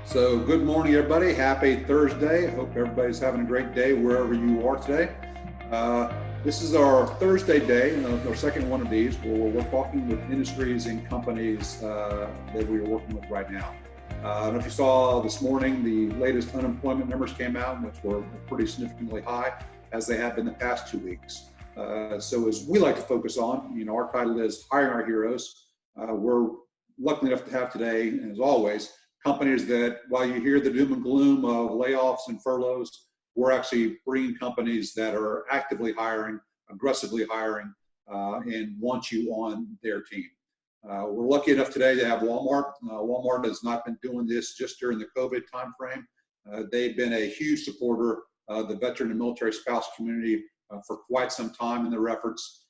So good morning, everybody. Happy Thursday. I hope everybody's having a great day wherever you are today. This is our Thursday day, our second one of these, where we're talking with industries and companies that we are working with right now. I don't know if you saw this morning, the latest unemployment numbers came out, which were pretty significantly high, as they have been the past 2 weeks. So as we like to focus on, our title is Hiring Our Heroes. We're lucky enough to have today, as always, companies that, while you hear the doom and gloom of layoffs and furloughs, we're actually bringing companies that are actively hiring, aggressively hiring, and want you on their team. We're lucky enough today to have Walmart. Walmart has not been doing this just during the COVID timeframe. They've been a huge supporter of the veteran and military spouse community for quite some time in their efforts.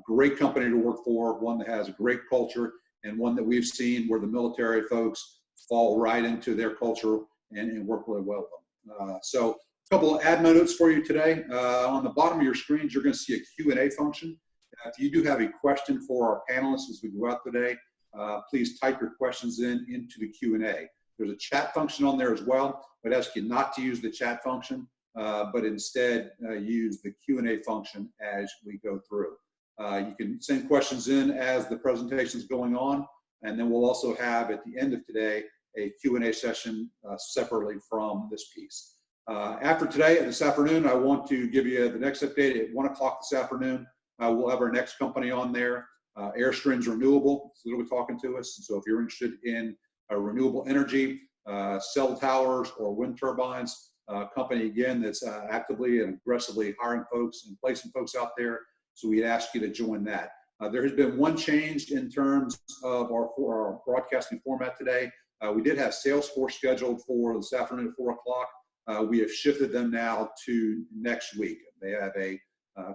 Great company to work for, one that has a great culture, and one that we've seen where the military folks fall right into their culture and work really well with them. So a couple of admin notes for you today. On the bottom of your screens, you're going to see a Q&A function. If you do have a question for our panelists as we go out today, please type your questions into the Q&A. There's a chat function on there as well, but I ask you not to use the chat function, but instead use the Q&A function as we go through. You can send questions in as the presentation is going on, and then we'll also have at the end of today a Q&A session separately from this piece. After today, this afternoon, I want to give you the next update at 1 o'clock this afternoon. We'll have our next company on there, Airstreams Renewable. So they'll be talking to us. So if you're interested in renewable energy, cell towers, or wind turbines, company again that's actively and aggressively hiring folks and placing folks out there. So we'd ask you to join that. There has been one change in terms of our broadcasting format today. We did have Salesforce scheduled for this afternoon at 4 o'clock. We have shifted them now to next week. They have a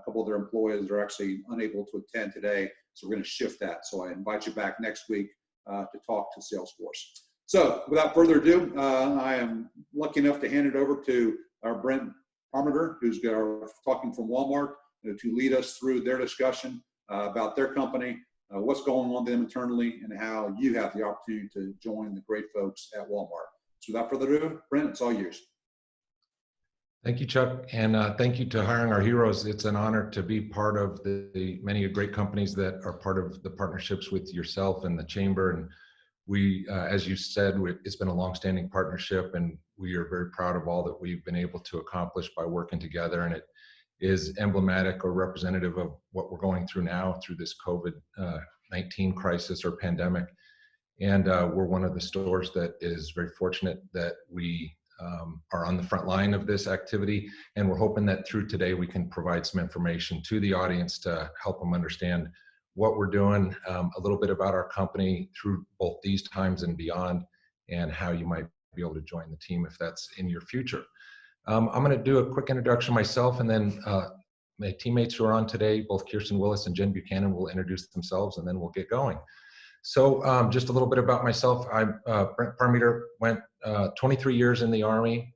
couple of their employees that are actually unable to attend today, so we're going to shift that. So I invite you back next week to talk to Salesforce. So without further ado, I am lucky enough to hand it over to our Brent Parmenter, who's talking from Walmart, to lead us through their discussion about their company, what's going on with them internally, and how you have the opportunity to join the great folks at Walmart. So without further ado, Brent, it's all yours. Thank you, Chuck, and thank you to Hiring Our Heroes. It's an honor to be part of the many great companies that are part of the partnerships with yourself and the Chamber. And we, as you said, it's been a longstanding partnership, and we are very proud of all that we've been able to accomplish by working together. And it is emblematic or representative of what we're going through now through this COVID-19 crisis or pandemic. And we're one of the stores that is very fortunate that we are on the front line of this activity. And we're hoping that through today, we can provide some information to the audience to help them understand what we're doing, a little bit about our company through both these times and beyond, and how you might be able to join the team if that's in your future. I'm going to do a quick introduction myself, and then my teammates who are on today, both Kirsten Willis and Jen Buchanan, will introduce themselves, and then we'll get going. So just a little bit about myself. I'm Brent Parmenter, went 23 years in the Army,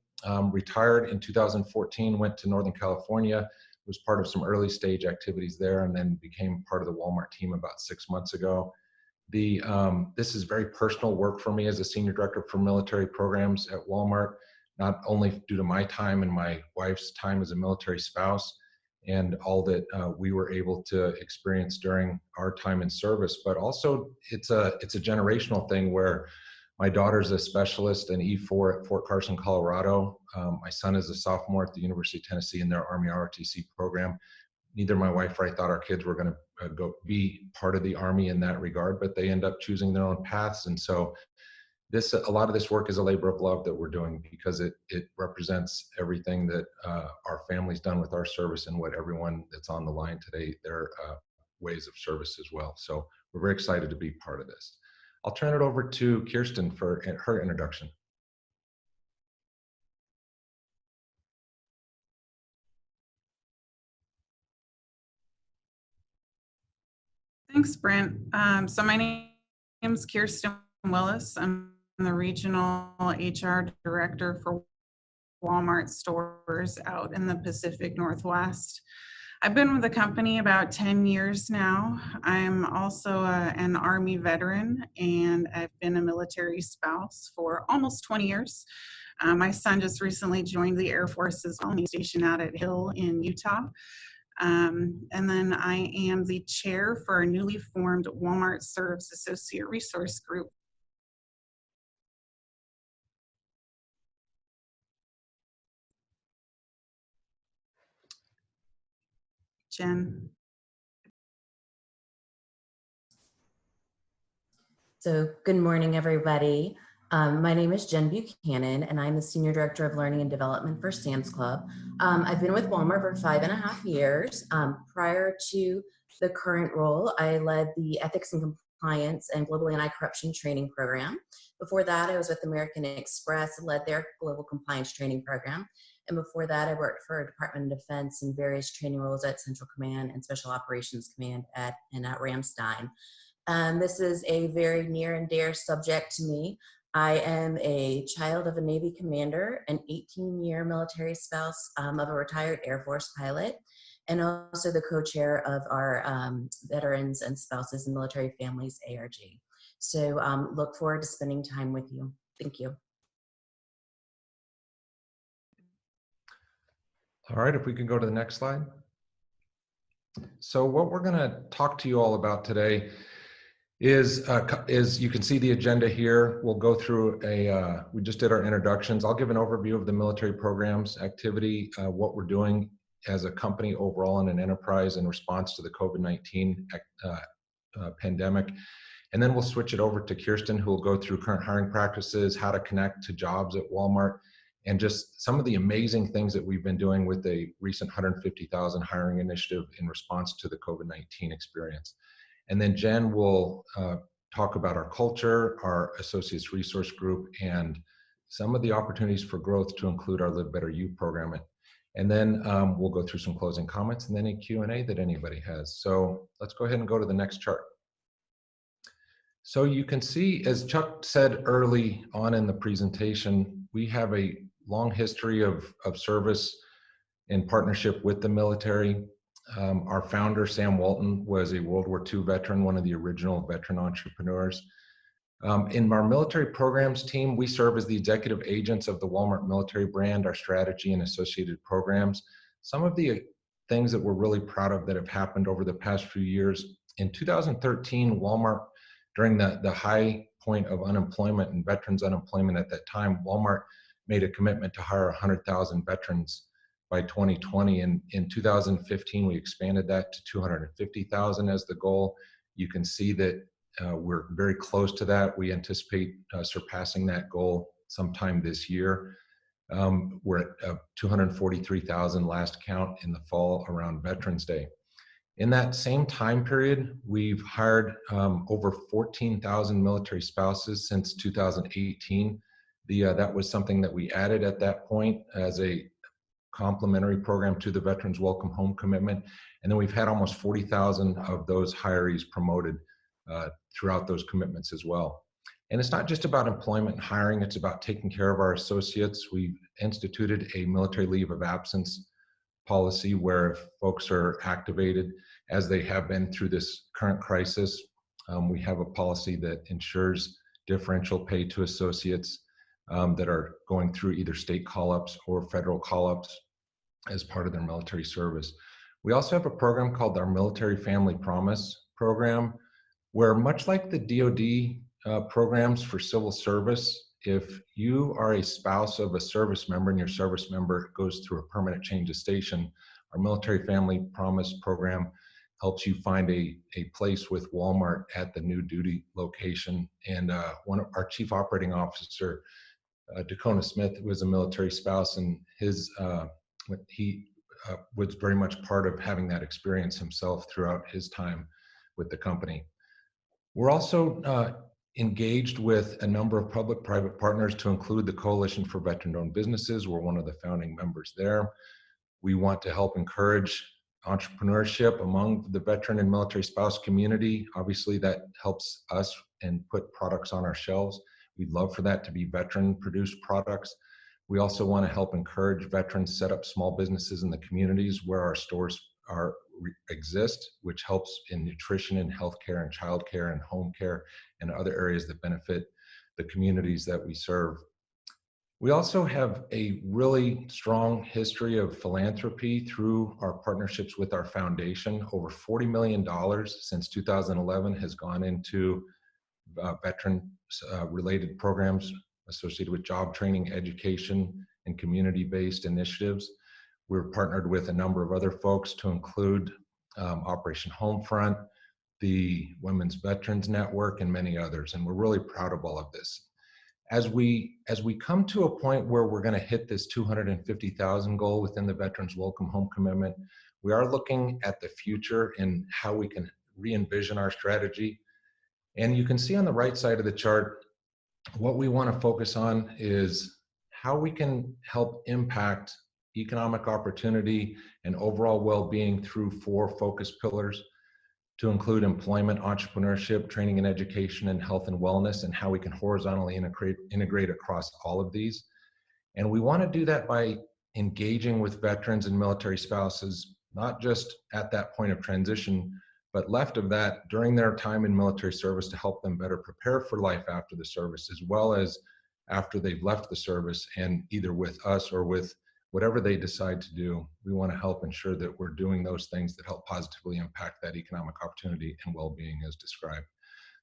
retired in 2014, went to Northern California, was part of some early stage activities there, and then became part of the Walmart team about 6 months ago. This is very personal work for me as a Senior Director for Military Programs at Walmart, not only due to my time and my wife's time as a military spouse and all that we were able to experience during our time in service, but also it's a generational thing where my daughter's a specialist in E4 at Fort Carson, Colorado. My son is a sophomore at the University of Tennessee in their Army ROTC program. Neither my wife or I thought our kids were going to go be part of the Army in that regard, but they end up choosing their own paths. And so a lot of this work is a labor of love that we're doing because it represents everything that our family's done with our service and what everyone that's on the line today, their ways of service as well. So we're very excited to be part of this. I'll turn it over to Kirsten for her introduction. Thanks, Brent. So my name is Kirsten Willis. I'm the Regional HR Director for Walmart stores out in the Pacific Northwest. I've been with the company about 10 years now. I'm also an Army veteran, and I've been a military spouse for almost 20 years. My son just recently joined the Air Force as well. He's stationed out at Hill in Utah. And then I am the chair for our newly formed Walmart Serves Associate Resource Group. Jen. So good morning, everybody. My name is Jen Buchanan, and I'm the Senior Director of Learning and Development for Sam's Club. I've been with Walmart for 5.5 years. Prior to the current role, I led the Ethics and Compliance and Global Anti-Corruption Training Program. Before that, I was with American Express, led their Global Compliance Training Program. And before that, I worked for Department of Defense in various training roles at Central Command and Special Operations Command at Ramstein. This is a very near and dear subject to me. I am a child of a Navy commander, an 18-year military spouse of a retired Air Force pilot, and also the co-chair of our Veterans and Spouses and Military Families ARG. So look forward to spending time with you. Thank you. All right, if we can go to the next slide. So what we're going to talk to you all about today is you can see the agenda here. We'll go through we just did our introductions. I'll give an overview of the military programs activity, what we're doing as a company overall in an enterprise in response to the COVID-19 pandemic. And then we'll switch it over to Kirsten, who will go through current hiring practices, how to connect to jobs at Walmart, and just some of the amazing things that we've been doing with the recent 150,000 hiring initiative in response to the COVID-19 experience. And then Jen will talk about our culture, our Associates Resource Group, and some of the opportunities for growth to include our Live Better You program. And then we'll go through some closing comments and then a Q&A that anybody has. So let's go ahead and go to the next chart. So you can see, as Chuck said early on in the presentation, we have a long history of service in partnership with the military. Our founder, Sam Walton, was a World War II veteran, one of the original veteran entrepreneurs. In our military programs team, we serve as the executive agents of the Walmart military brand, our strategy and associated programs. Some of the things that we're really proud of that have happened over the past few years. In 2013, Walmart, during the high point of unemployment and veterans unemployment at that time, Walmart made a commitment to hire 100,000 veterans by 2020. And in 2015, we expanded that to 250,000 as the goal. You can see that we're very close to that. We anticipate surpassing that goal sometime this year. We're at 243,000 last count in the fall around Veterans Day. In that same time period, we've hired over 14,000 military spouses since 2018. That was something that we added at that point as a complementary program to the Veterans Welcome Home commitment. And then we've had almost 40,000 of those hirees promoted throughout those commitments as well. And it's not just about employment and hiring, it's about taking care of our associates. We've instituted a military leave of absence policy where if folks are activated, as they have been through this current crisis, we have a policy that ensures differential pay to associates that are going through either state call-ups or federal call-ups as part of their military service. We also have a program called our Military Family Promise program, where much like the DoD programs for civil service, if you are a spouse of a service member and your service member goes through a permanent change of station, our Military Family Promise program helps you find a place with Walmart at the new duty location. And one of our chief operating officer, Dakota Smith, was a military spouse, and he was very much part of having that experience himself throughout his time with the company. We're also engaged with a number of public-private partners to include the Coalition for Veteran-Owned Businesses. We're one of the founding members there. We want to help encourage entrepreneurship among the veteran and military spouse community. Obviously, that helps us and put products on our shelves. We'd love for that to be veteran-produced products. We also want to help encourage veterans set up small businesses in the communities where our stores exist, which helps in nutrition and healthcare and childcare and home care and other areas that benefit the communities that we serve. We also have a really strong history of philanthropy through our partnerships with our foundation. Over $40 million since 2011 has gone into veteran-related programs associated with job training, education, and community-based initiatives. We're partnered with a number of other folks to include Operation Homefront, the Women's Veterans Network, and many others, and we're really proud of all of this. As we come to a point where we're going to hit this 250,000 goal within the Veterans Welcome Home Commitment, we are looking at the future and how we can re-envision our strategy. And you can see on the right side of the chart, what we want to focus on is how we can help impact economic opportunity and overall well-being through 4 focus pillars, to include employment, entrepreneurship, training and education, and health and wellness, and how we can horizontally integrate across all of these. And we want to do that by engaging with veterans and military spouses, not just at that point of transition, but left of that during their time in military service, to help them better prepare for life after the service, as well as after they've left the service, and either with us or with whatever they decide to do. We want to help ensure that we're doing those things that help positively impact that economic opportunity and well-being as described.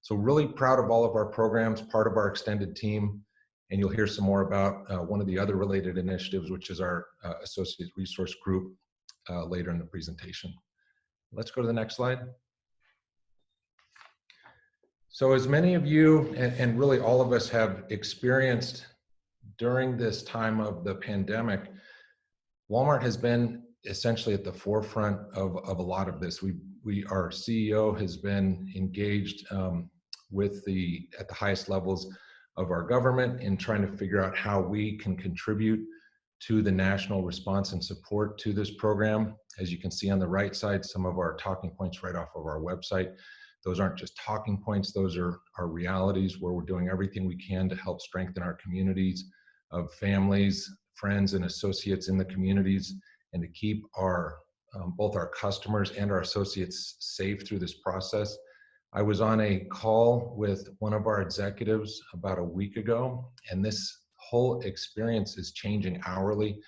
So really proud of all of our programs, part of our extended team, and you'll hear some more about one of the other related initiatives, which is our Associate Resource Group later in the presentation. Let's go to the next slide. So as many of you, and really all of us, have experienced during this time of the pandemic, Walmart has been essentially at the forefront of a lot of this. Our CEO has been engaged with at the highest levels of our government in trying to figure out how we can contribute to the national response and support to this program. As you can see on the right side, some of our talking points right off of our website. Those aren't just talking points, those are our realities, where we're doing everything we can to help strengthen our communities of families, friends, and associates in the communities, and to keep our both our customers and our associates safe through this process. I was on a call with one of our executives about a week ago, and this whole experience is changing hourly.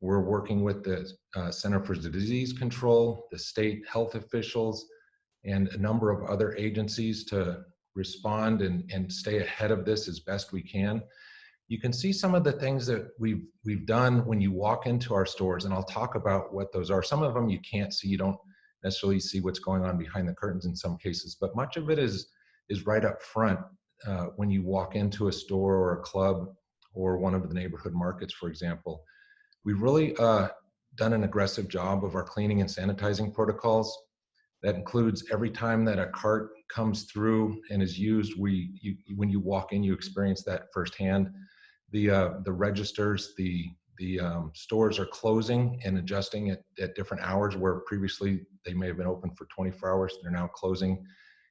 We're working with the Center for Disease Control, the state health officials, and a number of other agencies to respond and stay ahead of this as best we can. You can see some of the things that we've done when you walk into our stores, and I'll talk about what those are. Some of them you can't see, you don't necessarily see what's going on behind the curtains in some cases, but much of it is right up front when you walk into a store or a club or one of the neighborhood markets, for example. We've really done an aggressive job of our cleaning and sanitizing protocols. That includes every time that a cart comes through and is used, when you walk in, you experience that firsthand. The registers, the stores are closing and adjusting at different hours, where previously they may have been open for 24 hours. They're now closing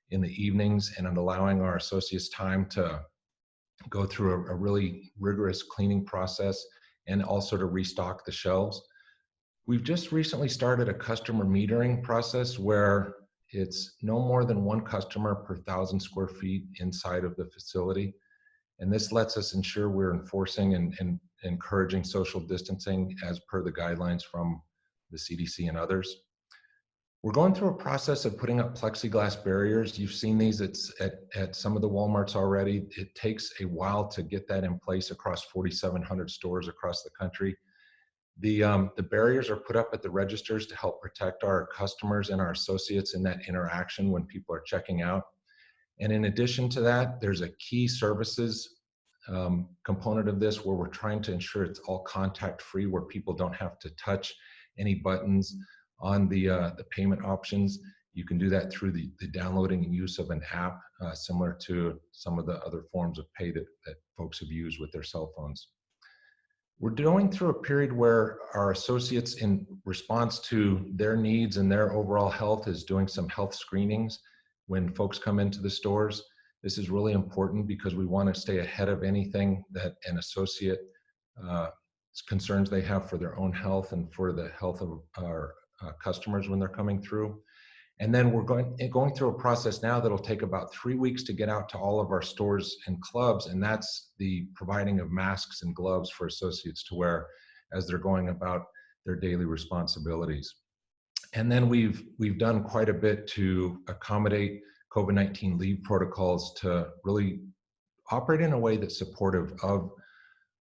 in the evenings and allowing our associates time to go through a really rigorous cleaning process and also to restock the shelves. We've just recently started a customer metering process where it's no more than 1 customer per 1,000 square feet inside of the facility. And this lets us ensure we're enforcing and encouraging social distancing as per the guidelines from the CDC and others. We're going through a process of putting up plexiglass barriers. You've seen these at some of the Walmarts already. It takes a while to get that in place across 4,700 stores across the country. The barriers are put up at the registers to help protect our customers and our associates in that interaction when people are checking out. And in addition to that, there's a key services component of this, where we're trying to ensure it's all contact-free, where people don't have to touch any buttons on the payment options. You can do that through the downloading and use of an app, similar to some of the other forms of pay that folks have used with their cell phones. We're going through a period where our associates, in response to their needs and their overall health, is doing some health screenings when folks come into the stores. This is really important because we want to stay ahead of anything that an associate concerns they have for their own health and for the health of our customers when they're coming through. And then we're going through a process now that'll take about 3 weeks to get out to all of our stores and clubs, and that's the providing of masks and gloves for associates to wear as they're going about their daily responsibilities. And then we've done quite a bit to accommodate COVID-19 leave protocols to really operate in a way that's supportive of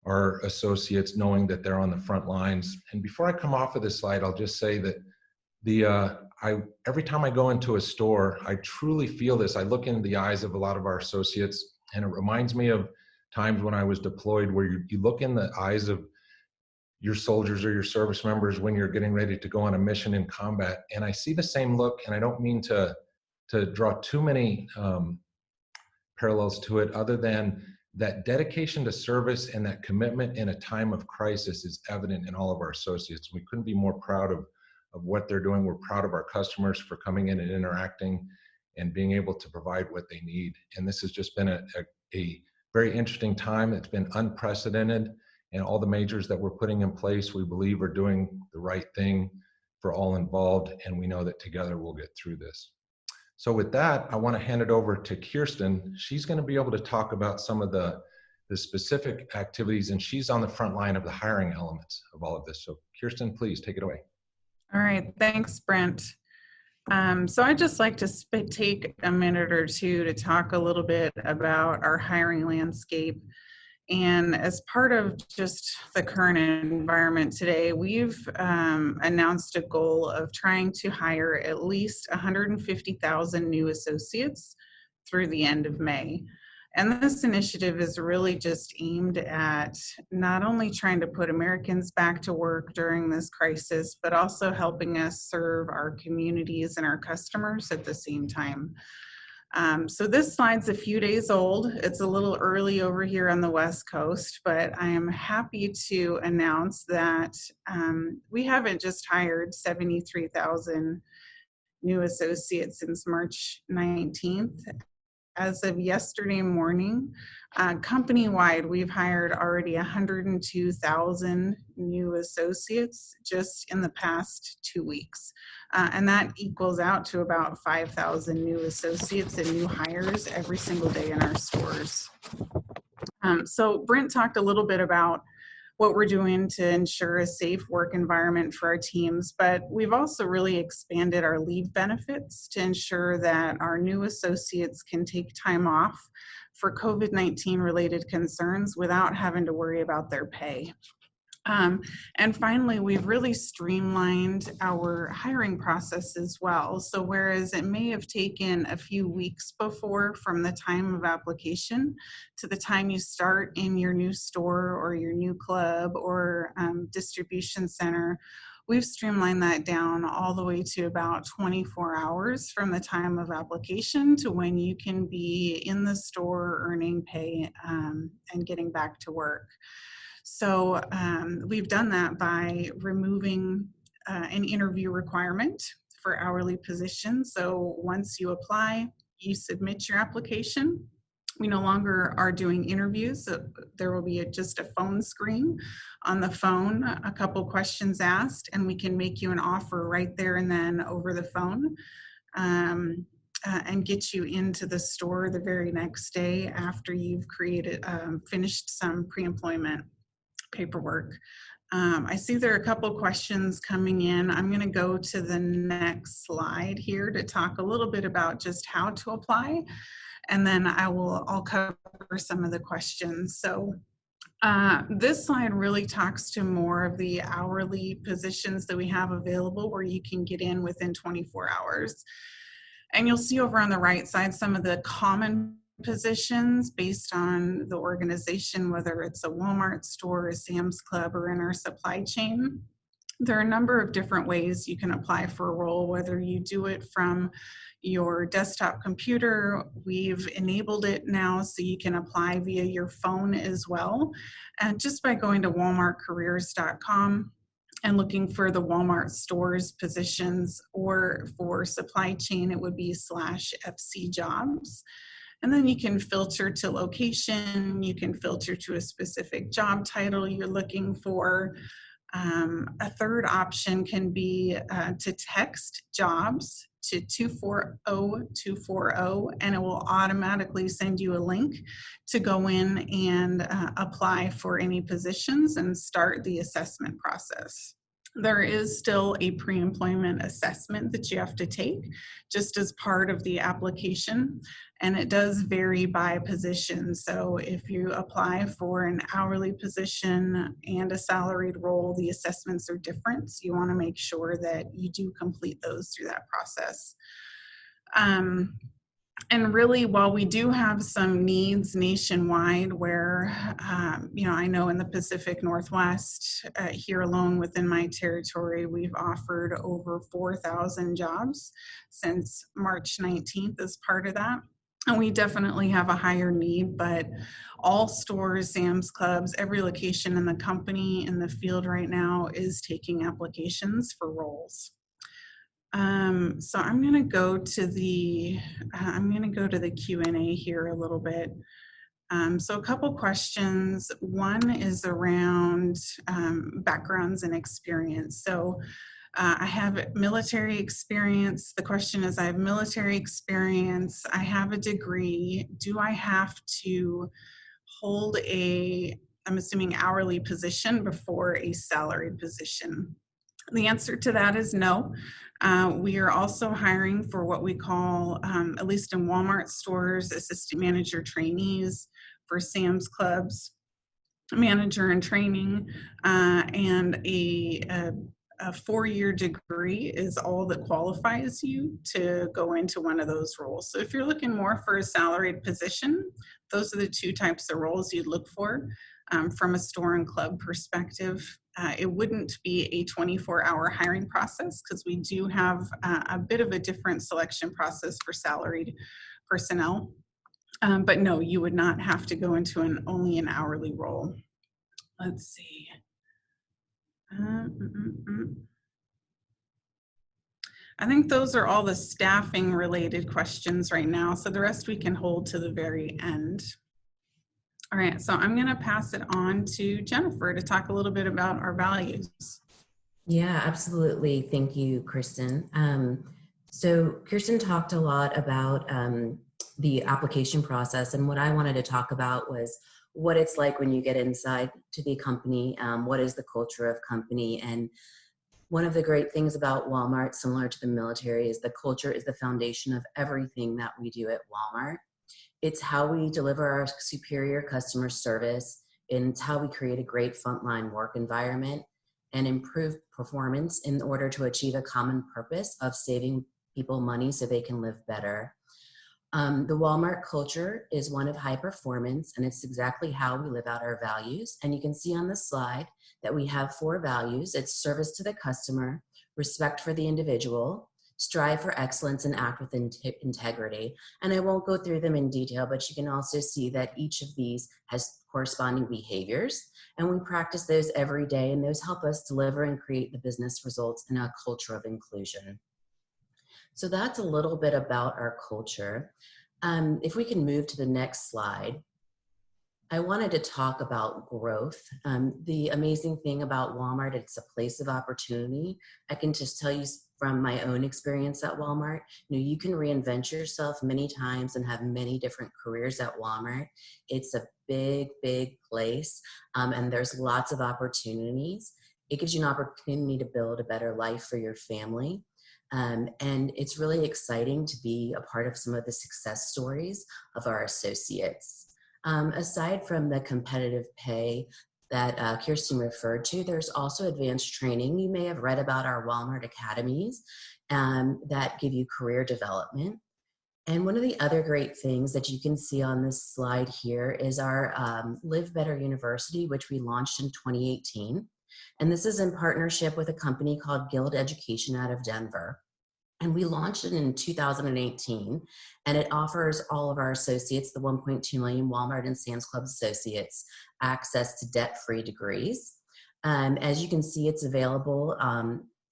our associates, knowing that they're on the front lines. And before I come off of this slide, I'll just say that every time I go into a store, I truly feel this. I look into the eyes of a lot of our associates, and it reminds me of times when I was deployed, where you look in the eyes of your soldiers or your service members when you're getting ready to go on a mission in combat. And I see the same look, and I don't mean to draw too many parallels to it, other than that dedication to service and that commitment in a time of crisis is evident in all of our associates. We couldn't be more proud of what they're doing. We're proud of our customers for coming in and interacting and being able to provide what they need. And this has just been a very interesting time. It's been unprecedented, and all the measures that we're putting in place, we believe, are doing the right thing for all involved, and we know that together we'll get through this. So with that, I want to hand it over to Kirsten. She's going to be able to talk about some of the specific activities, and she's on the front line of the hiring elements of all of this. So Kirsten, please take it away. All right, thanks, Brent. So I'd just like to take a minute or two to talk a little bit about our hiring landscape. And as part of just the current environment today, we've announced a goal of trying to hire at least 150,000 new associates through the end of May. And this initiative is really just aimed at not only trying to put Americans back to work during this crisis, but also helping us serve our communities and our customers at the same time. So this slide's a few days old. It's a little early over here on the West Coast, but I am happy to announce that we haven't just hired 73,000 new associates since March 19th. As of yesterday morning, company-wide, we've hired already 102,000 new associates just in the past 2 weeks. And that equals out to about 5,000 new associates and new hires every single day in our stores. So Brent talked a little bit about what we're doing to ensure a safe work environment for our teams, but we've also really expanded our leave benefits to ensure that our new associates can take time off for COVID-19 related concerns without having to worry about their pay. And finally, we've really streamlined our hiring process as well. So whereas it may have taken a few weeks before from the time of application to the time you start in your new store or your new club or distribution center, we've streamlined that down all the way to about 24 hours from the time of application to when you can be in the store earning pay and getting back to work. So we've done that by removing an interview requirement for hourly positions. So once you apply, you submit your application. We no longer are doing interviews. So there will be just a phone screen on the phone, a couple questions asked, and we can make you an offer right there and then over the phone. And get you into the store the very next day after you've finished some pre-employment paperwork. I see there are a couple questions coming in. I'm going to go to the next slide here to talk a little bit about just how to apply, and then I'll cover some of the questions. So this slide really talks to more of the hourly positions that we have available where you can get in within 24 hours. And you'll see over on the right side some of the common positions based on the organization, whether it's a Walmart store, a Sam's Club, or in our supply chain. There are a number of different ways you can apply for a role, whether you do it from your desktop computer. We've enabled it now so you can apply via your phone as well. And just by going to walmartcareers.com and looking for the Walmart stores positions, or for supply chain, it would be /FC jobs. And then you can filter to location, you can filter to a specific job title you're looking for. A third option can be to text jobs to 240240, and it will automatically send you a link to go in and apply for any positions and start the assessment process. There is still a pre-employment assessment that you have to take just as part of the application, and it does vary by position. So if you apply for an hourly position and a salaried role, the assessments are different. So you want to make sure that you do complete those through that process. And really, while we do have some needs nationwide where, I know in the Pacific Northwest, here alone within my territory, we've offered over 4,000 jobs since March 19th as part of that. And we definitely have a higher need, but all stores, Sam's Clubs, every location in the company in the field right now is taking applications for roles. So I'm going to go to the Q&A here a little bit. So a couple questions. One is around backgrounds and experience. So I have military experience. The question is, I have military experience. I have a degree. Do I have to hold I'm assuming hourly position before a salaried position? The answer to that is no. We are also hiring for what we call, at least in Walmart stores, assistant manager trainees, for Sam's Clubs, manager in training, and a 4-year degree is all that qualifies you to go into one of those roles. So if you're looking more for a salaried position, those are the two types of roles you'd look for. From a store and club perspective, it wouldn't be a 24-hour hiring process because we do have a bit of a different selection process for salaried personnel. But no, you would not have to go into only an hourly role. Let's see. I think those are all the staffing related questions right now. So the rest we can hold to the very end. All right, so I'm going to pass it on to Jennifer to talk a little bit about our values. Yeah, absolutely. Thank you, Kristen. So Kirsten talked a lot about the application process, and what I wanted to talk about was what it's like when you get inside to the company, what is the culture of company. And one of the great things about Walmart, similar to the military, is the culture is the foundation of everything that we do at Walmart. It's how we deliver our superior customer service, and it's how we create a great frontline work environment and improve performance in order to achieve a common purpose of saving people money so they can live better. The Walmart culture is one of high performance, and it's exactly how we live out our values. And you can see on the slide that we have 4 values. It's service to the customer, respect for the individual, strive for excellence, and act with integrity. And I won't go through them in detail, but you can also see that each of these has corresponding behaviors, and we practice those every day, and those help us deliver and create the business results in a culture of inclusion. So that's a little bit about our culture. If we can move to the next slide. I wanted to talk about growth. The amazing thing about Walmart, it's a place of opportunity. I can just tell you from my own experience at Walmart, you can reinvent yourself many times and have many different careers at Walmart. It's a big, big place, and there's lots of opportunities. It gives you an opportunity to build a better life for your family. And it's really exciting to be a part of some of the success stories of our associates. Aside from the competitive pay that Kirsten referred to, there's also advanced training. You may have read about our Walmart Academies that give you career development. And one of the other great things that you can see on this slide here is our Live Better University, which we launched in 2018. And this is in partnership with a company called Guild Education out of Denver. And we launched it in 2018, and it offers all of our associates, the 1.2 million Walmart and Sam's Club associates, access to debt-free degrees. As you can see, it's available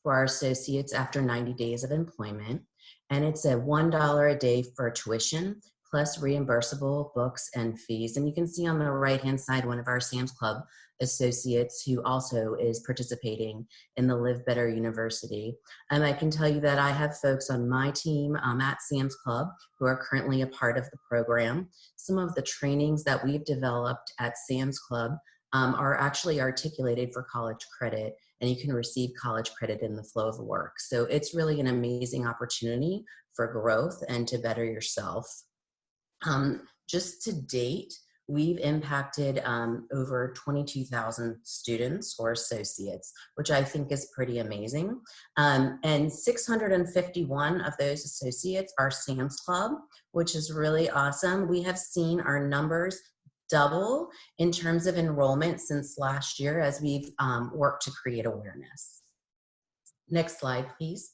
for our associates after 90 days of employment, and it's a $1 a day for tuition, plus reimbursable books and fees. And you can see on the right-hand side one of our Sam's Club associates who also is participating in the Live Better University. I can tell you that I have folks on my team at Sam's Club who are currently a part of the program. Some of the trainings that we've developed at Sam's Club are actually articulated for college credit, and you can receive college credit in the flow of work. So it's really an amazing opportunity for growth and to better yourself. Just to date, we've impacted over 22,000 students or associates, which I think is pretty amazing. And 651 of those associates are Sam's Club, which is really awesome. We have seen our numbers double in terms of enrollment since last year as we've worked to create awareness. Next slide, please.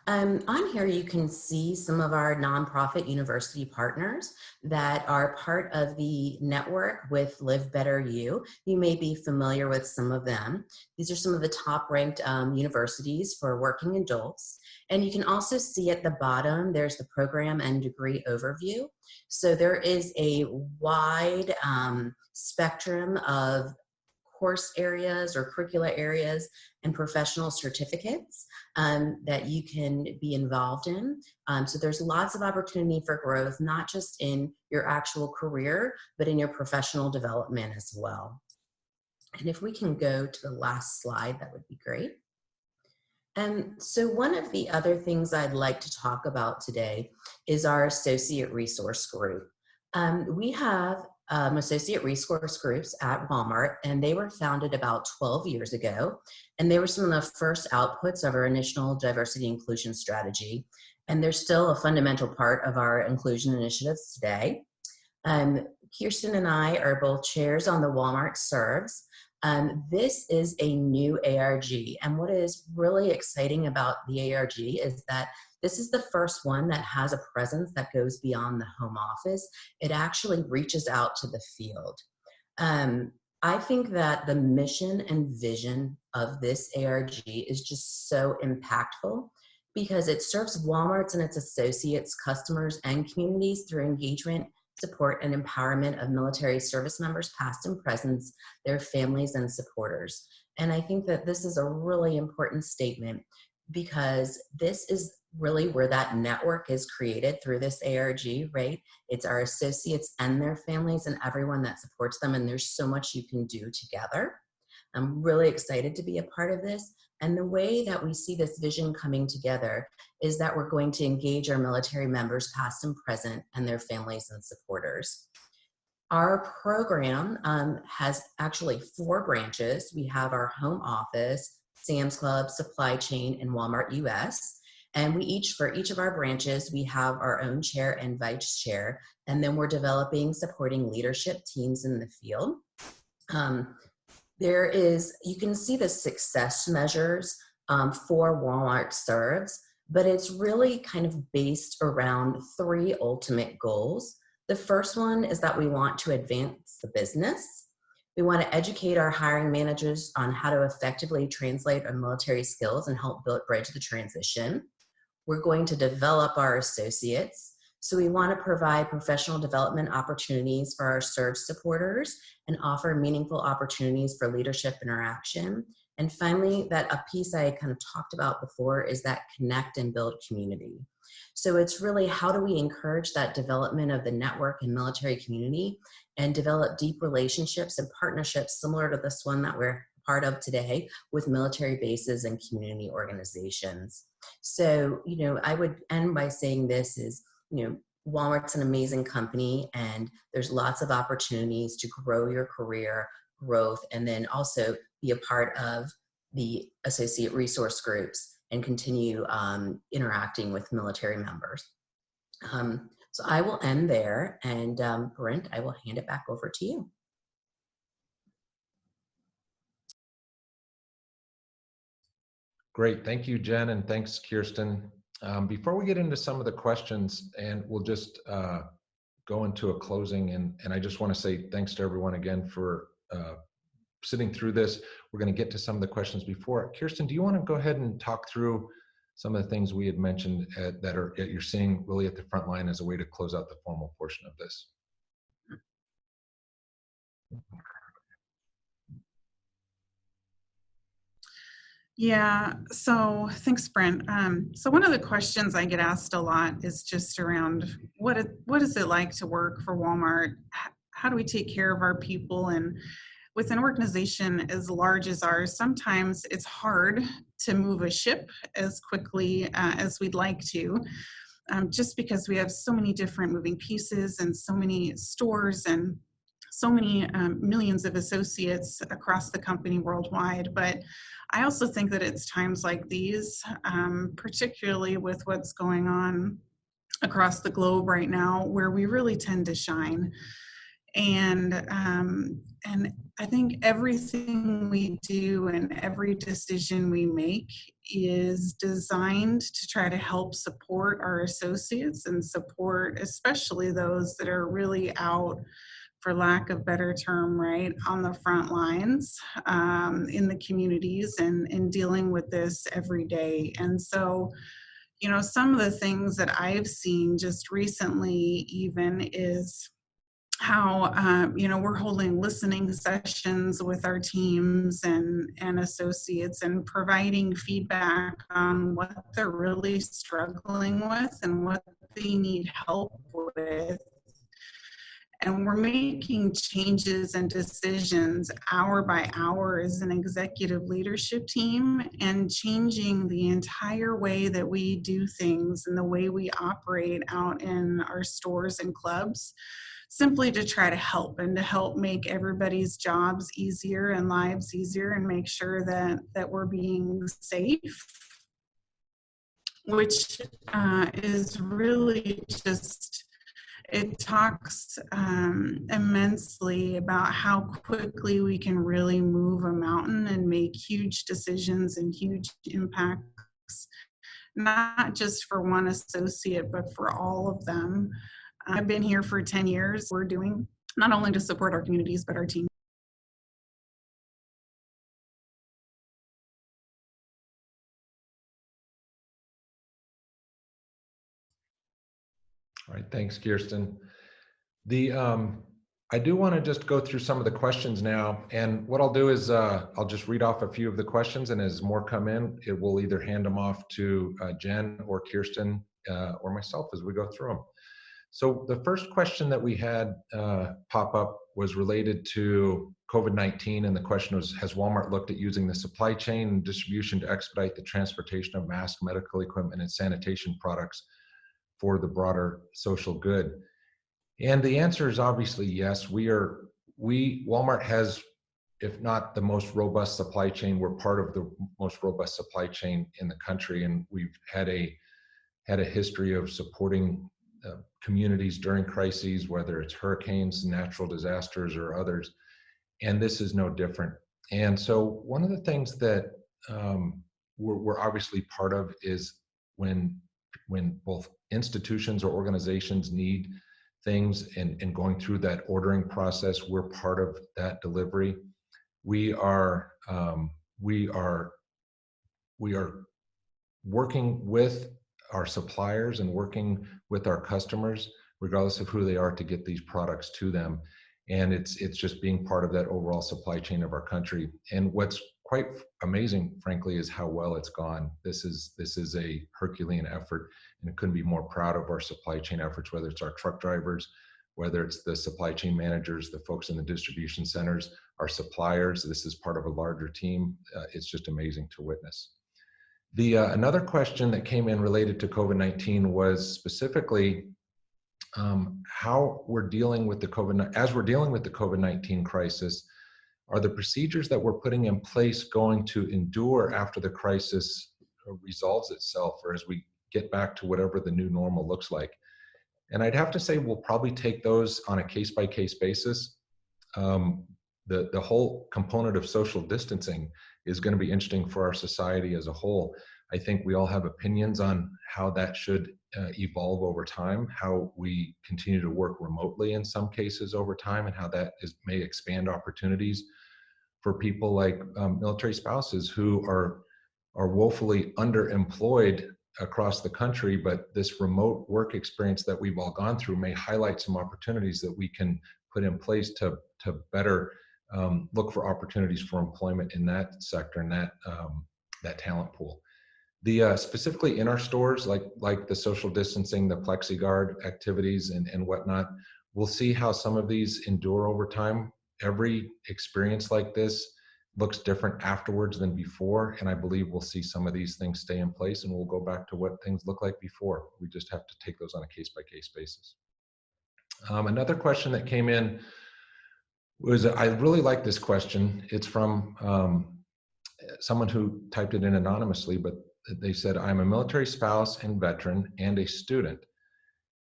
On here, you can see some of our nonprofit university partners that are part of the network with Live Better U. You may be familiar with some of them. These are some of the top ranked universities for working adults. And you can also see at the bottom, there's the program and degree overview. So there is a wide spectrum of course areas or curricular areas and professional certificates that you can be involved in. So there's lots of opportunity for growth, not just in your actual career, but in your professional development as well. And if we can go to the last slide, that would be great. And so one of the other things I'd like to talk about today is our associate resource group. We have associate resource groups at Walmart, and they were founded about 12 years ago. And they were some of the first outputs of our initial diversity inclusion strategy. And they're still a fundamental part of our inclusion initiatives today. Kirsten and I are both chairs on the Walmart Serves. This is a new ARG. And what is really exciting about the ARG is that this is the first one that has a presence that goes beyond the home office. It actually reaches out to the field. I think that the mission and vision of this ARG is just so impactful because it serves Walmart's and its associates, customers, and communities through engagement, support, and empowerment of military service members, past and present, their families and supporters. And I think that this is a really important statement because this is really where that network is created through this ARG, right? It's our associates and their families and everyone that supports them, and there's so much you can do together. I'm really excited to be a part of this. And the way that we see this vision coming together is that we're going to engage our military members, past and present, and their families and supporters. Our program has actually 4 branches. We have our home office, Sam's Club, supply chain, and Walmart US. And for each of our branches, we have our own chair and vice chair. And then we're developing, supporting leadership teams in the field. You can see the success measures for Walmart Serves, but it's really kind of based around 3 ultimate goals. The first one is that we want to advance the business. We want to educate our hiring managers on how to effectively translate our military skills and help bridge the transition. We're going to develop our associates. So we want to provide professional development opportunities for our SERV supporters and offer meaningful opportunities for leadership interaction. And finally, that a piece I kind of talked about before is that connect and build community. So it's really how do we encourage that development of the network and military community and develop deep relationships and partnerships similar to this one that we're part of today with military bases and community organizations. So, I would end by saying this is, Walmart's an amazing company and there's lots of opportunities to grow your career growth and then also be a part of the associate resource groups and continue interacting with military members. So I will end there and Brent, I will hand it back over to you. Great. Thank you, Jen, and thanks, Kirsten. Before we get into some of the questions, and we'll just go into a closing, and I just want to say thanks to everyone again for sitting through this. We're going to get to some of the questions before. Kirsten, do you want to go ahead and talk through some of the things we had mentioned that you're seeing really at the front line as a way to close out the formal portion of this? Yeah, so thanks, Brent. So one of the questions I get asked a lot is just around what is it like to work for Walmart? How do we take care of our people? And with an organization as large as ours, sometimes it's hard to move a ship as quickly as we'd like to, just because we have so many different moving pieces and so many stores and so many millions of associates across the company worldwide. But I also think that it's times like these, particularly with what's going on across the globe right now, where we really tend to shine. And I think everything we do and every decision we make is designed to try to help support our associates and support especially those that are really out, for lack of better term, right, on the front lines in the communities and dealing with this every day. And so, you know, some of the things that I've seen just recently even is how you know, we're holding listening sessions with our teams and associates and providing feedback on what they're really struggling with and what they need help with. And we're making changes and decisions hour by hour as an executive leadership team and changing the entire way that we do things and the way we operate out in our stores and clubs, simply to try to help and to help make everybody's jobs easier and lives easier and make sure that we're being safe, which is really just, it talks immensely about how quickly we can really move a mountain and make huge decisions and huge impacts, not just for one associate, but for all of them. I've been here for 10 years. We're doing not only to support our communities, but our team. All right, thanks, Kirsten. I do want to just go through some of the questions now, and what I'll do is I'll just read off a few of the questions, and as more come in, it will either hand them off to Jen or Kirsten or myself as we go through them. So the first question that we had pop up was related to COVID-19, and the question was, has Walmart looked at using the supply chain and distribution to expedite the transportation of masks, medical equipment, and sanitation products for the broader social good? And the answer is obviously yes. Walmart has, if not the most robust supply chain, we're part of the most robust supply chain in the country, and we've had a history of supporting communities during crises, whether it's hurricanes, natural disasters, or others, and this is no different. And so one of the things that we're obviously part of is when both institutions or organizations need things and going through that ordering process, we're part of that delivery. We are working with our suppliers and working with our customers, regardless of who they are, to get these products to them. And it's just being part of that overall supply chain of our country. And what's quite amazing, frankly, is how well it's gone. This is a Herculean effort, and couldn't be more proud of our supply chain efforts, whether it's our truck drivers, whether it's the supply chain managers, the folks in the distribution centers, our suppliers. This is part of a larger team. It's just amazing to witness. Another question that came in related to COVID-19 was specifically how we're dealing with the COVID-19 crisis. Are the procedures that we're putting in place going to endure after the crisis resolves itself, or as we get back to whatever the new normal looks like? And I'd have to say we'll probably take those on a case-by-case basis. The whole component of social distancing is going to be interesting for our society as a whole. I think we all have opinions on how that should evolve over time, how we continue to work remotely in some cases over time, and how that may expand opportunities for people like military spouses who are woefully underemployed across the country, but this remote work experience that we've all gone through may highlight some opportunities that we can put in place to better look for opportunities for employment in that sector and that talent pool. Specifically in our stores, like the social distancing, the PlexiGuard activities and whatnot, we'll see how some of these endure over time. Every experience like this looks different afterwards than before, and I believe we'll see some of these things stay in place and we'll go back to what things look like before. We just have to take those on a case-by-case basis. Another question that came in was, I really like this question. It's from someone who typed it in anonymously, but they said, I'm a military spouse and veteran and a student.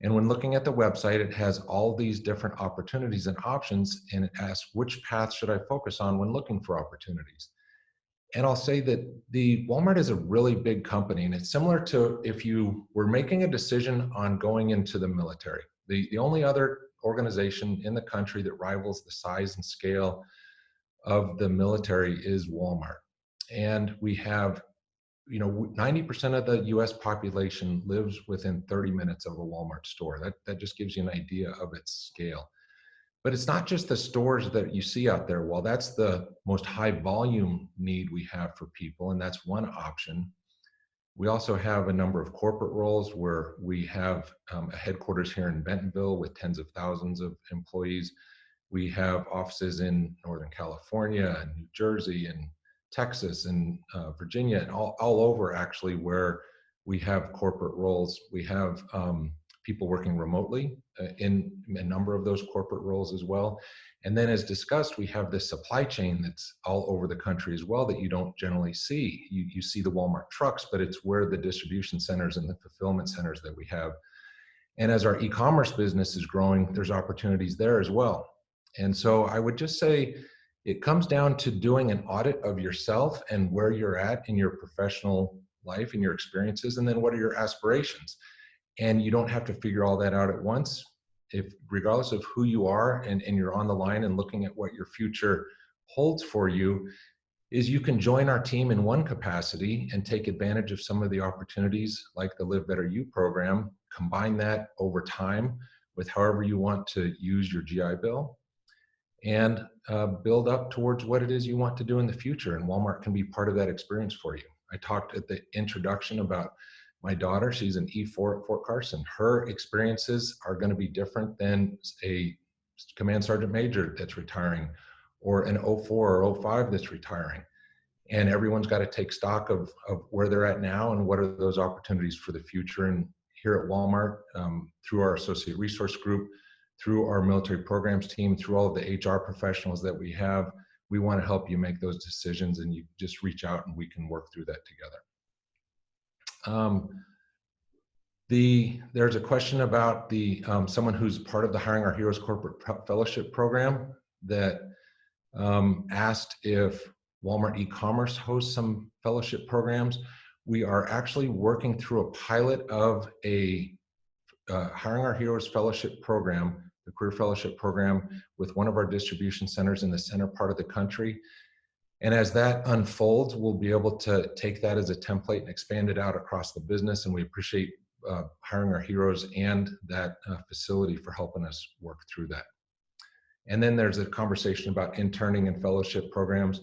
And when looking at the website, it has all these different opportunities and options, and it asks, which path should I focus on when looking for opportunities? And I'll say that the Walmart is a really big company, and it's similar to if you were making a decision on going into the military. The only other organization in the country that rivals the size and scale of the military is Walmart. And we have, 90% of the US population lives within 30 minutes of a Walmart store. That just gives you an idea of its scale. But it's not just the stores that you see out there. While that's the most high volume need we have for people, and that's one option, we also have a number of corporate roles where we have a headquarters here in Bentonville with tens of thousands of employees. We have offices in Northern California and New Jersey and Texas and Virginia and all over, actually, where we have corporate roles. We have people working remotely in a number of those corporate roles as well. And then, as discussed, we have this supply chain that's all over the country as well that you don't generally see. You see the Walmart trucks, but it's where the distribution centers and the fulfillment centers that we have. And as our e-commerce business is growing, there's opportunities there as well. And so I would just say it comes down to doing an audit of yourself and where you're at in your professional life and your experiences, and then what are your aspirations. And you don't have to figure all that out at once. If, regardless of who you are and you're on the line and looking at what your future holds for you, is you can join our team in one capacity and take advantage of some of the opportunities like the Live Better You program, combine that over time with however you want to use your GI Bill, and build up towards what it is you want to do in the future. And Walmart can be part of that experience for you. I talked at the introduction about my daughter. She's an E4 at Fort Carson. Her experiences are going to be different than a command sergeant major that's retiring, or an 04 or 05 that's retiring. And everyone's got to take stock of where they're at now and what are those opportunities for the future. And here at Walmart, through our associate resource group, through our military programs team, through all of the HR professionals that we have, we want to help you make those decisions, and you just reach out and we can work through that together. There's a question about someone who's part of the Hiring Our Heroes Corporate Fellowship Program that asked if Walmart e-commerce hosts some fellowship programs. We are actually working through a pilot of a Hiring Our Heroes Fellowship Program, the Career Fellowship Program, with one of our distribution centers in the center part of the country. And as that unfolds, we'll be able to take that as a template and expand it out across the business. And we appreciate Hiring Our Heroes and that facility for helping us work through that. And then there's a conversation about interning and fellowship programs.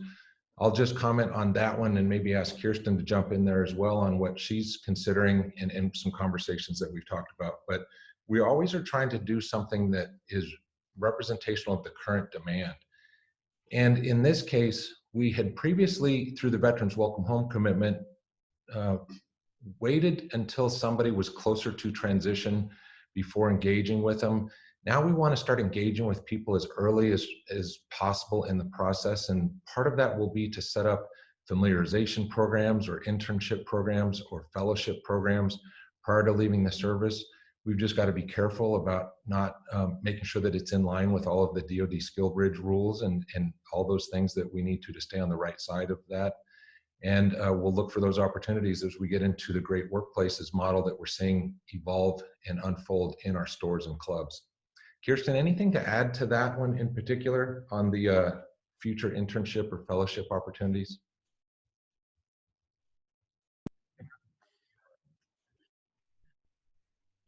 I'll just comment on that one and maybe ask Kirsten to jump in there as well on what she's considering and some conversations that we've talked about. But we always are trying to do something that is representational of the current demand. And in this case, we had previously, through the Veterans Welcome Home commitment, waited until somebody was closer to transition before engaging with them. Now we want to start engaging with people as early as possible in the process. And part of that will be to set up familiarization programs or internship programs or fellowship programs prior to leaving the service. We've just got to be careful about not making sure that it's in line with all of the DoD SkillBridge rules and all those things that we need to stay on the right side of that. And we'll look for those opportunities as we get into the great workplaces model that we're seeing evolve and unfold in our stores and clubs. Kirsten, anything to add to that one in particular on the future internship or fellowship opportunities?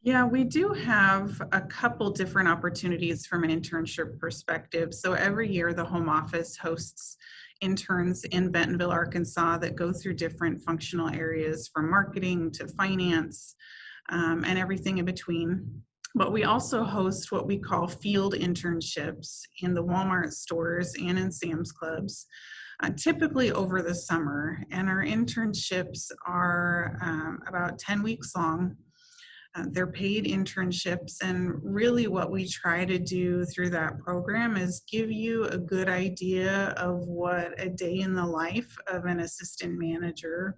Yeah, we do have a couple different opportunities from an internship perspective. So every year, the home office hosts interns in Bentonville, Arkansas, that go through different functional areas from marketing to finance, and everything in between. But we also host what we call field internships in the Walmart stores and in Sam's Clubs, typically over the summer. And our internships are about 10 weeks long. They're paid internships, and really what we try to do through that program is give you a good idea of what a day in the life of an assistant manager